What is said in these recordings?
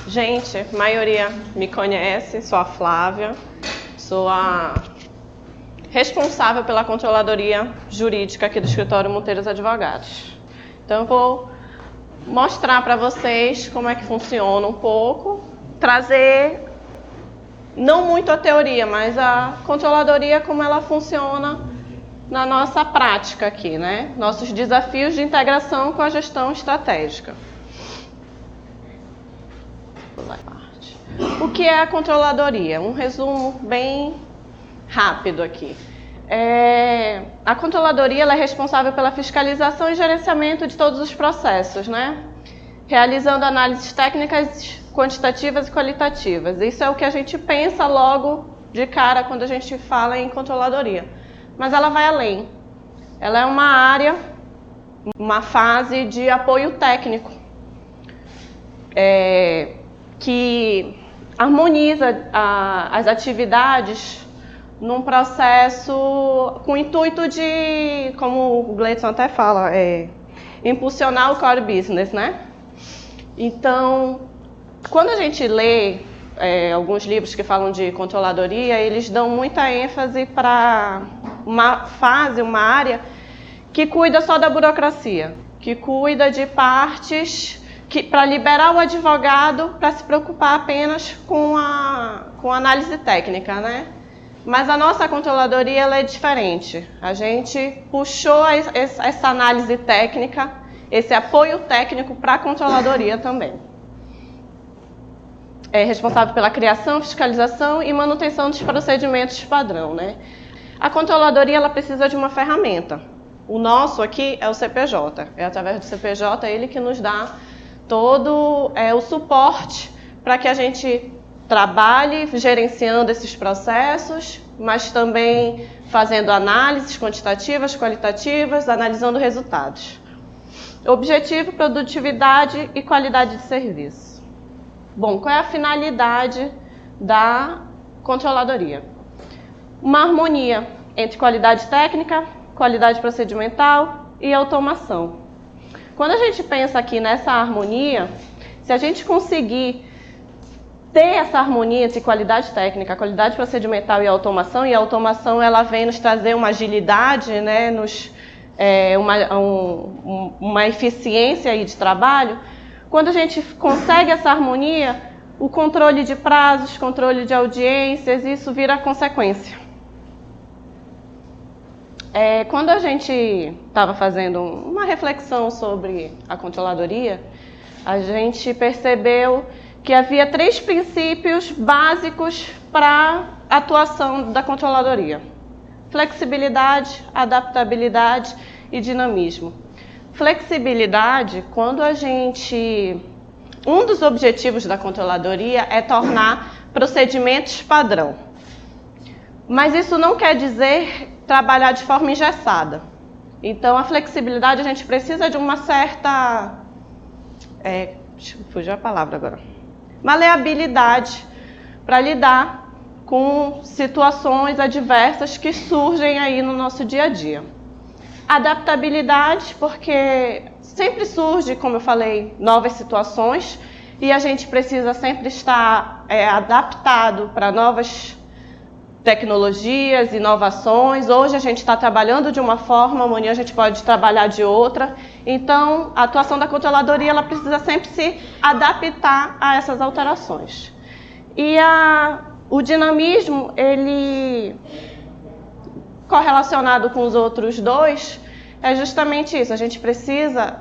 Gente, a maioria me conhece, sou a Flávia, sou a responsável pela controladoria jurídica aqui do Escritório Monteiros Advogados. Então eu vou mostrar para vocês como é que funciona um pouco, trazer não muito a teoria, mas a controladoria como ela funciona na nossa prática aqui, né? Nossos desafios de integração com a gestão estratégica. O que é a controladoria? Um resumo bem rápido aqui. A controladoria ela é responsável pela fiscalização e gerenciamento de todos os processos, né? Realizando análises técnicas, quantitativas e qualitativas. Isso é o que a gente pensa logo de cara quando a gente fala em controladoria. Mas ela vai além. Ela é uma área, uma fase de apoio técnico, que harmoniza as atividades num processo com o intuito de, como o Gleidson até fala, impulsionar o core business, né? Então, quando a gente lê alguns livros que falam de controladoria, eles dão muita ênfase para uma fase, uma área que cuida só da burocracia, que cuida de partes para liberar o advogado para se preocupar apenas com a análise técnica, né? Mas a nossa controladoria ela é diferente. A gente puxou essa análise técnica, esse apoio técnico para a controladoria também. É responsável pela criação, fiscalização e manutenção dos procedimentos padrão, né? A controladoria ela precisa de uma ferramenta. O nosso aqui é o CPJ. É através do CPJ ele que nos dá todo o suporte para que a gente trabalhe gerenciando esses processos, mas também fazendo análises quantitativas, qualitativas, analisando resultados. Objetivo, produtividade e qualidade de serviço. Bom, qual é a finalidade da controladoria? Uma harmonia entre qualidade técnica, qualidade procedimental e automação. Quando a gente pensa aqui nessa harmonia, se a gente conseguir ter essa harmonia entre qualidade técnica, qualidade procedimental e a automação ela vem nos trazer uma agilidade, né, uma eficiência aí de trabalho. Quando a gente consegue essa harmonia, o controle de prazos, controle de audiências, isso vira consequência. Quando a gente estava fazendo uma reflexão sobre a controladoria, a gente percebeu que havia 3 princípios básicos para a atuação da controladoria: flexibilidade, adaptabilidade e dinamismo. Flexibilidade, um dos objetivos da controladoria é tornar procedimentos padrão. Mas isso não quer dizer trabalhar de forma engessada. Então, a flexibilidade, a gente precisa de uma certa... fugiu a palavra agora. Maleabilidade para lidar com situações adversas que surgem aí no nosso dia a dia. Adaptabilidade, porque sempre surge, como eu falei, novas situações e a gente precisa sempre estar adaptado para novas tecnologias, inovações. Hoje a gente está trabalhando de uma forma, amanhã a gente pode trabalhar de outra. Então, a atuação da controladoria ela precisa sempre se adaptar a essas alterações. E o dinamismo, ele correlacionado com os outros dois, é justamente isso. A gente precisa,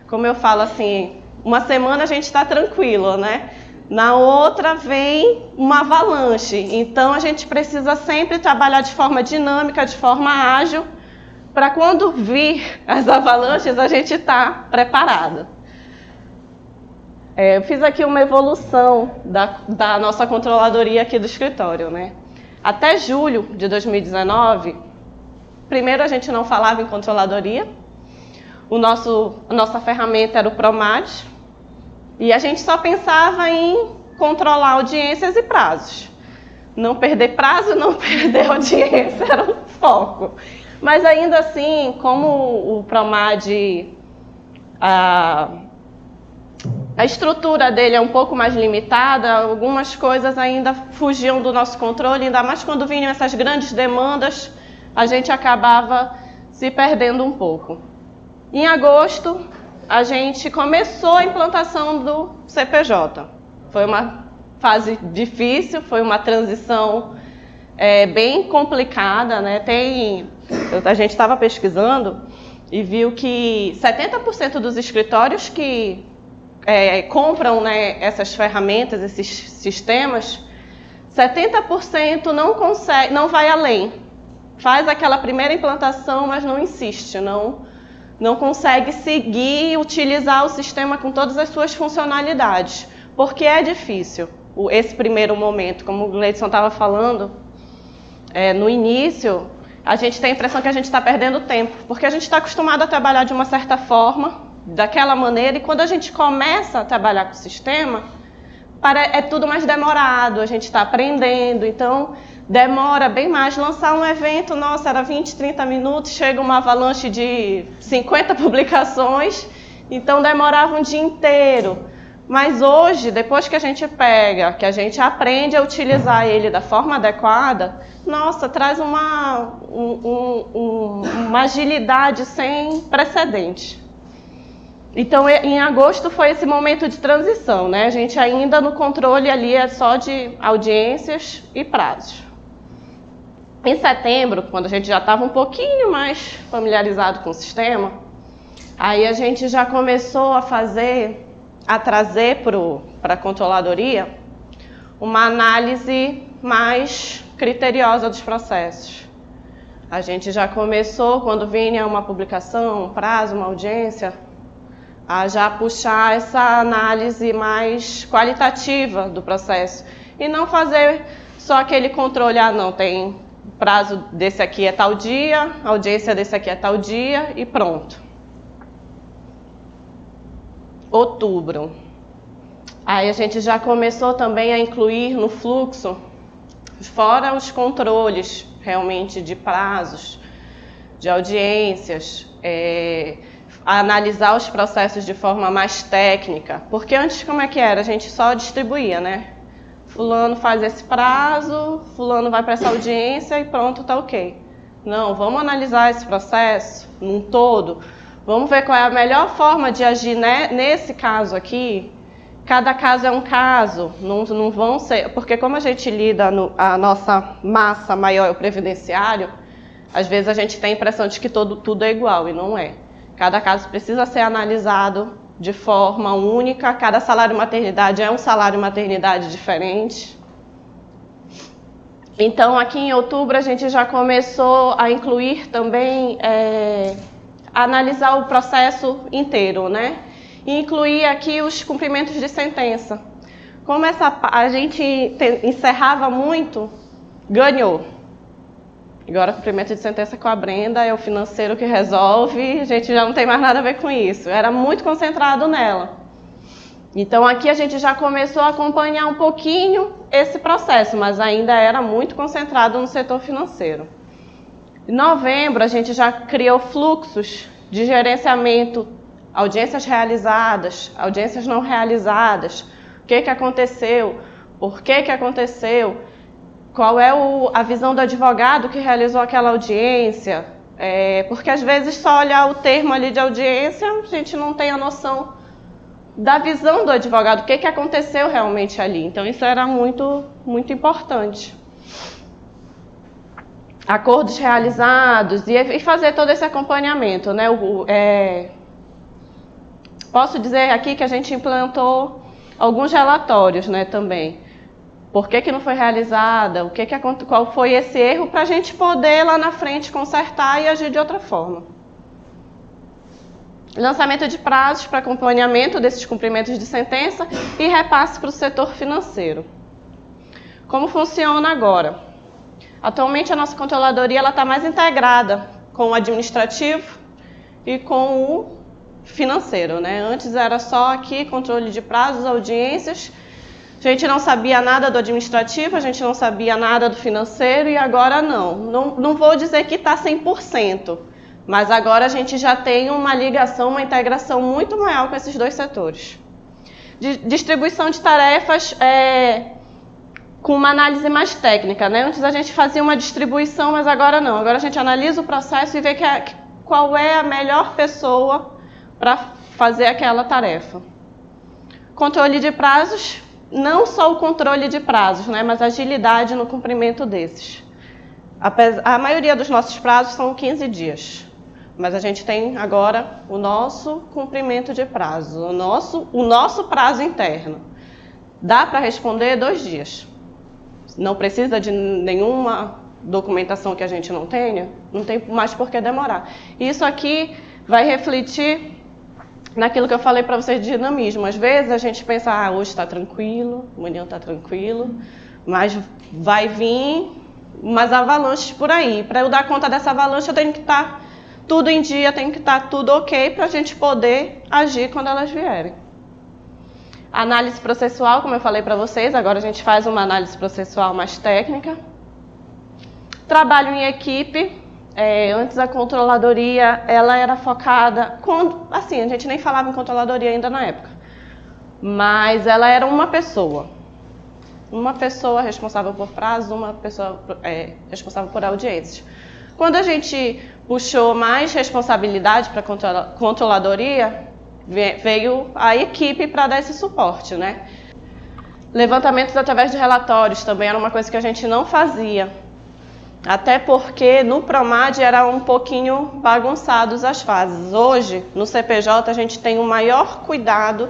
como eu falo assim, uma semana a gente está tranquilo, né? Na outra vem uma avalanche. Então a gente precisa sempre trabalhar de forma dinâmica, de forma ágil, para quando vir as avalanches a gente estar preparado. Eu fiz aqui uma evolução da nossa controladoria aqui do escritório, né? Até julho de 2019, primeiro a gente não falava em controladoria, a nossa ferramenta era o Promad, e a gente só pensava em controlar audiências e prazos. Não perder prazo, não perder audiência, era o foco. Mas ainda assim, como o Promad A estrutura dele é um pouco mais limitada, algumas coisas ainda fugiam do nosso controle, ainda mais quando vinham essas grandes demandas, a gente acabava se perdendo um pouco. Em agosto, a gente começou a implantação do CPJ. Foi uma fase difícil, foi uma transição bem complicada, né? A gente estava pesquisando e viu que 70% dos escritórios que compram, né, essas ferramentas, esses sistemas, 70% não vai além. Faz aquela primeira implantação, mas não insiste, não consegue seguir e utilizar o sistema com todas as suas funcionalidades, porque é difícil esse primeiro momento. Como o Gleidson estava falando, no início, a gente tem a impressão que a gente está perdendo tempo, porque a gente está acostumado a trabalhar de uma certa forma, daquela maneira, e quando a gente começa a trabalhar com o sistema, é tudo mais demorado, a gente está aprendendo, então demora bem mais. Lançar um evento, nossa, era 20, 30 minutos, chega uma avalanche de 50 publicações, então demorava um dia inteiro. Mas hoje, depois que a gente pega, que a gente aprende a utilizar ele da forma adequada, nossa, traz uma agilidade sem precedente. Então, em agosto foi esse momento de transição, né? A gente ainda no controle ali é só de audiências e prazos. Em setembro, quando a gente já estava um pouquinho mais familiarizado com o sistema, aí a gente já começou a trazer para a controladoria uma análise mais criteriosa dos processos. A gente já começou, quando vinha uma publicação, um prazo, uma audiência, a já puxar essa análise mais qualitativa do processo e não fazer só aquele controle, não, tem prazo desse aqui é tal dia, audiência desse aqui é tal dia e pronto. Outubro. Aí a gente já começou também a incluir no fluxo, fora os controles realmente de prazos, de audiências, a analisar os processos de forma mais técnica, porque antes como é que era? A gente só distribuía, né? Fulano faz esse prazo, fulano vai para essa audiência e pronto, tá ok. Não, vamos analisar esse processo num todo, vamos ver qual é a melhor forma de agir, né? Nesse caso aqui. Cada caso é um caso, não vão ser, porque como a gente lida, a nossa massa maior é o previdenciário, às vezes a gente tem a impressão de que tudo é igual, e não é. Cada caso precisa ser analisado de forma única, cada salário maternidade é um salário maternidade diferente. Então, aqui em outubro, a gente já começou a incluir também, analisar o processo inteiro, né? E incluir aqui os cumprimentos de sentença. Como a gente encerrava muito, ganhou. Agora, o cumprimento de sentença com a Brenda é o financeiro que resolve, a gente já não tem mais nada a ver com isso. Era muito concentrado nela. Então, aqui a gente já começou a acompanhar um pouquinho esse processo, mas ainda era muito concentrado no setor financeiro. Em novembro, a gente já criou fluxos de gerenciamento, audiências realizadas, audiências não realizadas, o que aconteceu, por que aconteceu, qual é a visão do advogado que realizou aquela audiência, porque às vezes só olhar o termo ali de audiência, a gente não tem a noção da visão do advogado, o que aconteceu realmente ali. Então isso era muito, muito importante. Acordos realizados e fazer todo esse acompanhamento, né? Posso dizer aqui que a gente implantou alguns relatórios, né, também. Por que não foi realizada, qual foi esse erro, para a gente poder lá na frente consertar e agir de outra forma. Lançamento de prazos para acompanhamento desses cumprimentos de sentença e repasse para o setor financeiro. Como funciona agora? Atualmente a nossa controladoria está mais integrada com o administrativo e com o financeiro, né? Antes era só aqui controle de prazos, audiências. A gente não sabia nada do administrativo, a gente não sabia nada do financeiro e agora não vou dizer que está 100%, mas agora a gente já tem uma ligação, uma integração muito maior com esses dois setores. Distribuição de tarefas com uma análise mais técnica, né? Antes a gente fazia uma distribuição, mas agora não. Agora a gente analisa o processo e vê qual é a melhor pessoa para fazer aquela tarefa. Controle de prazos, não só o controle de prazos, né? Mas agilidade no cumprimento desses. A maioria dos nossos prazos são 15 dias. Mas a gente tem agora o nosso cumprimento de prazo, o nosso prazo interno. Dá para responder 2 dias. Não precisa de nenhuma documentação que a gente não tenha, não tem mais por que demorar. Isso aqui vai refletir naquilo que eu falei para vocês de dinamismo. Às vezes a gente pensa, hoje está tranquilo, amanhã está tranquilo, mas vai vir umas avalanches por aí. Para eu dar conta dessa avalanche, eu tenho que estar tudo em dia, tem que estar tudo ok para a gente poder agir quando elas vierem. Análise processual, como eu falei para vocês, agora a gente faz uma análise processual mais técnica. Trabalho em equipe. Antes a controladoria, ela era focada, assim, a gente nem falava em controladoria ainda na época, mas ela era uma pessoa responsável por prazos, uma pessoa responsável por audiências. Quando a gente puxou mais responsabilidade para a controladoria, veio a equipe para dar esse suporte, né? Levantamentos através de relatórios também era uma coisa que a gente não fazia, até porque no Promad era um pouquinho bagunçados as fases. Hoje, no CPJ, a gente tem um maior cuidado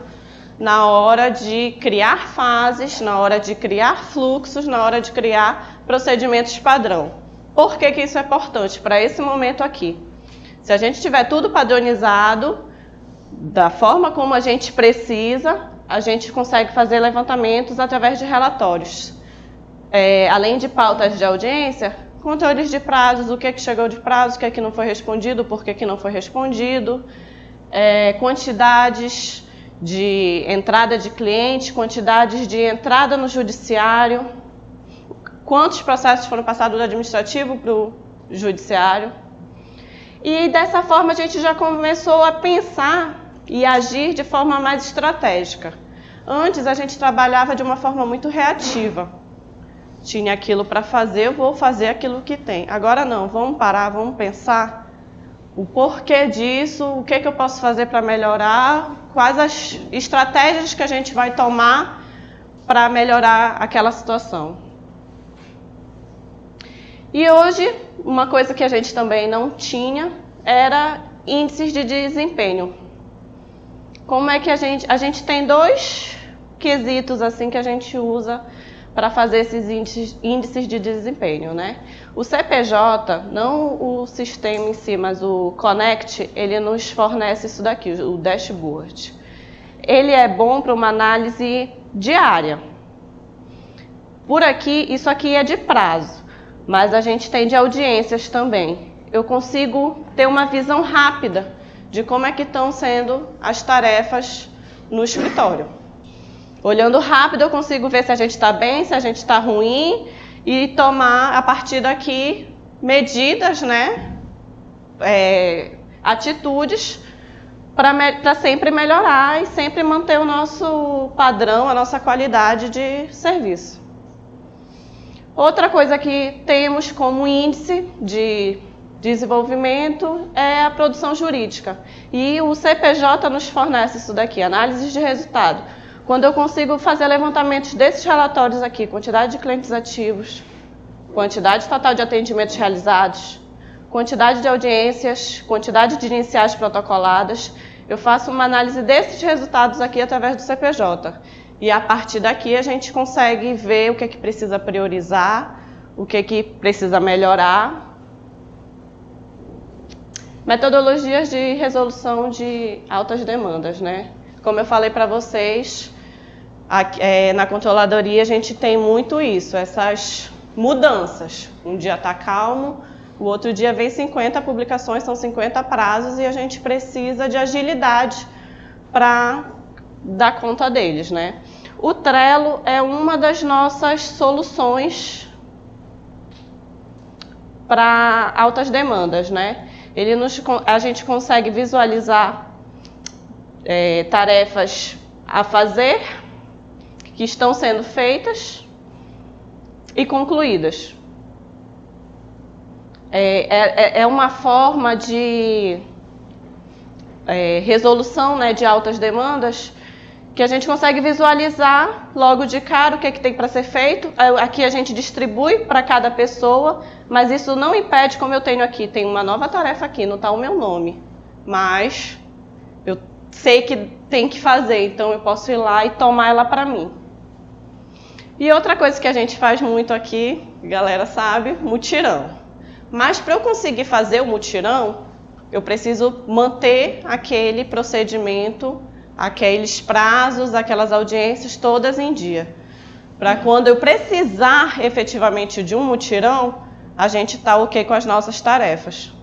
na hora de criar fases, na hora de criar fluxos, na hora de criar procedimentos padrão. Por que isso é importante para esse momento aqui? Se a gente tiver tudo padronizado, da forma como a gente precisa, a gente consegue fazer levantamentos através de relatórios. Além de pautas de audiência, controles de prazos, o que chegou de prazo, o que não foi respondido, por que não foi respondido, quantidades de entrada de cliente, quantidades de entrada no judiciário, quantos processos foram passados do administrativo para o judiciário. E dessa forma a gente já começou a pensar e agir de forma mais estratégica. Antes a gente trabalhava de uma forma muito reativa. Tinha aquilo para fazer, eu vou fazer aquilo que tem. Agora não, vamos parar, vamos pensar o porquê disso, o que eu posso fazer para melhorar, quais as estratégias que a gente vai tomar para melhorar aquela situação. E hoje, uma coisa que a gente também não tinha era índices de desempenho. Como é que a gente tem 2 quesitos assim que a gente usa para fazer esses índices de desempenho, né? O CPJ, não o sistema em si, mas o Connect, ele nos fornece isso daqui, o dashboard. Ele é bom para uma análise diária. Por aqui, isso aqui é de prazo, mas a gente tem de audiências também. Eu consigo ter uma visão rápida de como é que estão sendo as tarefas no escritório. Olhando rápido, eu consigo ver se a gente está bem, se a gente está ruim e tomar, a partir daqui, medidas, né? Atitudes para sempre melhorar e sempre manter o nosso padrão, a nossa qualidade de serviço. Outra coisa que temos como índice de desenvolvimento é a produção jurídica. E o CPJ nos fornece isso daqui, análises de resultado. Quando eu consigo fazer levantamentos desses relatórios aqui, quantidade de clientes ativos, quantidade total de atendimentos realizados, quantidade de audiências, quantidade de iniciais protocoladas, eu faço uma análise desses resultados aqui através do CPJ. E a partir daqui a gente consegue ver o que precisa priorizar, o que precisa melhorar. Metodologias de resolução de altas demandas, né? Como eu falei para vocês, na controladoria a gente tem muito isso, essas mudanças. Um dia está calmo, o outro dia vem 50 publicações, são 50 prazos e a gente precisa de agilidade para dar conta deles, né? O Trello é uma das nossas soluções para altas demandas, né? A gente consegue visualizar tarefas a fazer, que estão sendo feitas e concluídas. É uma forma de resolução, né, de altas demandas que a gente consegue visualizar logo de cara o que tem para ser feito. Aqui a gente distribui para cada pessoa, mas isso não impede, como eu tenho aqui, tem uma nova tarefa aqui, não está o meu nome, mas eu sei que tem que fazer, então eu posso ir lá e tomar ela para mim. E outra coisa que a gente faz muito aqui, a galera sabe, mutirão. Mas para eu conseguir fazer o mutirão, eu preciso manter aquele procedimento, aqueles prazos, aquelas audiências todas em dia. Para quando eu precisar efetivamente de um mutirão, a gente está ok com as nossas tarefas.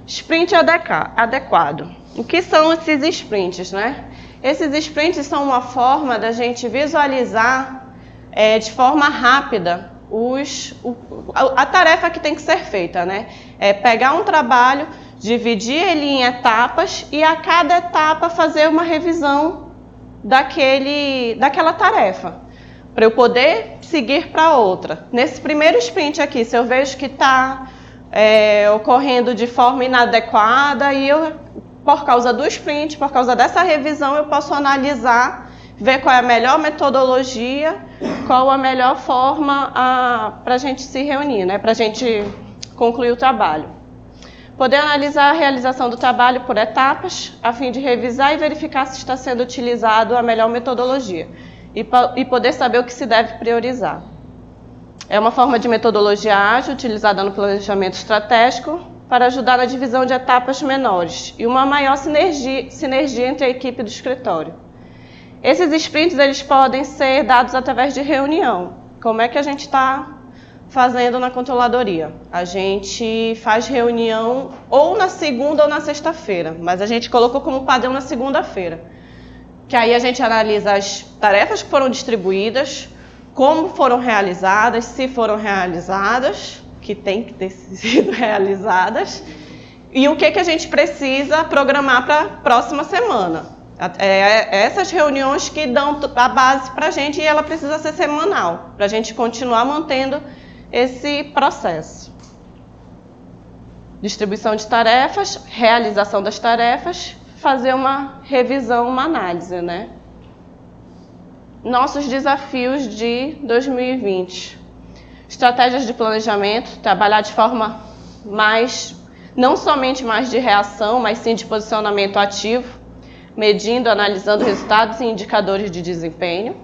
Sprint adequado. O que são esses sprints, né? Esses sprints são uma forma da gente visualizar de forma rápida a tarefa que tem que ser feita, né? É pegar um trabalho, dividir ele em etapas e a cada etapa fazer uma revisão daquela tarefa, para eu poder seguir para outra. Nesse primeiro sprint aqui, se eu vejo que está ocorrendo de forma inadequada e por causa do sprint, por causa dessa revisão, eu posso analisar, ver qual é a melhor metodologia, qual a melhor forma para a gente se reunir, né? Para a gente concluir o trabalho. Poder analisar a realização do trabalho por etapas, a fim de revisar e verificar se está sendo utilizado a melhor metodologia e poder saber o que se deve priorizar. É uma forma de metodologia ágil utilizada no planejamento estratégico para ajudar na divisão de etapas menores e uma maior sinergia entre a equipe do escritório. Esses sprints eles podem ser dados através de reunião. Como é que a gente está fazendo na controladoria? A gente faz reunião ou na segunda ou na sexta-feira, mas a gente colocou como padrão na segunda-feira. Que aí a gente analisa as tarefas que foram distribuídas, como foram realizadas, se foram realizadas, que tem que ter sido realizadas, e o que a gente precisa programar para a próxima semana. Essas reuniões que dão a base para a gente e ela precisa ser semanal, para a gente continuar mantendo esse processo. Distribuição de tarefas, realização das tarefas, fazer uma revisão, uma análise, né? Nossos desafios de 2020. Estratégias de planejamento, trabalhar de forma não somente mais de reação, mas sim de posicionamento ativo, medindo, analisando resultados e indicadores de desempenho.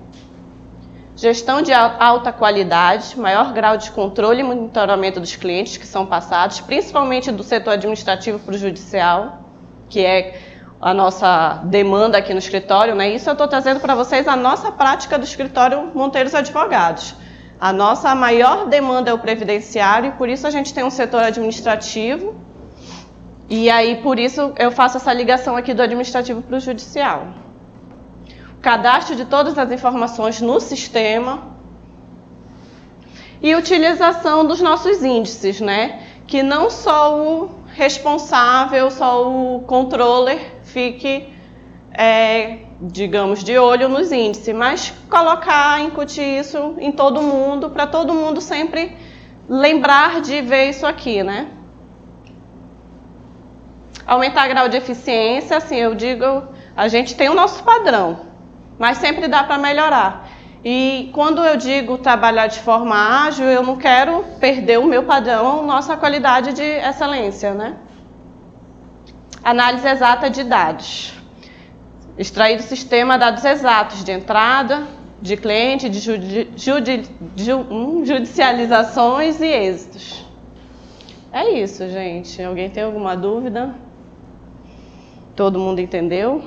Gestão de alta qualidade, maior grau de controle e monitoramento dos clientes que são passados, principalmente do setor administrativo para o judicial, que é a nossa demanda aqui no escritório, né? Isso eu estou trazendo para vocês a nossa prática do escritório Monteiros Advogados. A nossa maior demanda é o previdenciário e por isso a gente tem um setor administrativo e aí por isso eu faço essa ligação aqui do administrativo para o judicial. Cadastro de todas as informações no sistema e utilização dos nossos índices, né? Que não só o responsável, só o controller fique, digamos, de olho nos índices, mas incutir isso em todo mundo, para todo mundo sempre lembrar de ver isso aqui, né? Aumentar o grau de eficiência, assim, eu digo, a gente tem o nosso padrão, mas sempre dá para melhorar. E quando eu digo trabalhar de forma ágil, eu não quero perder o meu padrão, nossa qualidade de excelência, né? Análise exata de dados. Extrair do sistema dados exatos de entrada, de cliente, de judicializações e êxitos. É isso, gente. Alguém tem alguma dúvida? Todo mundo entendeu?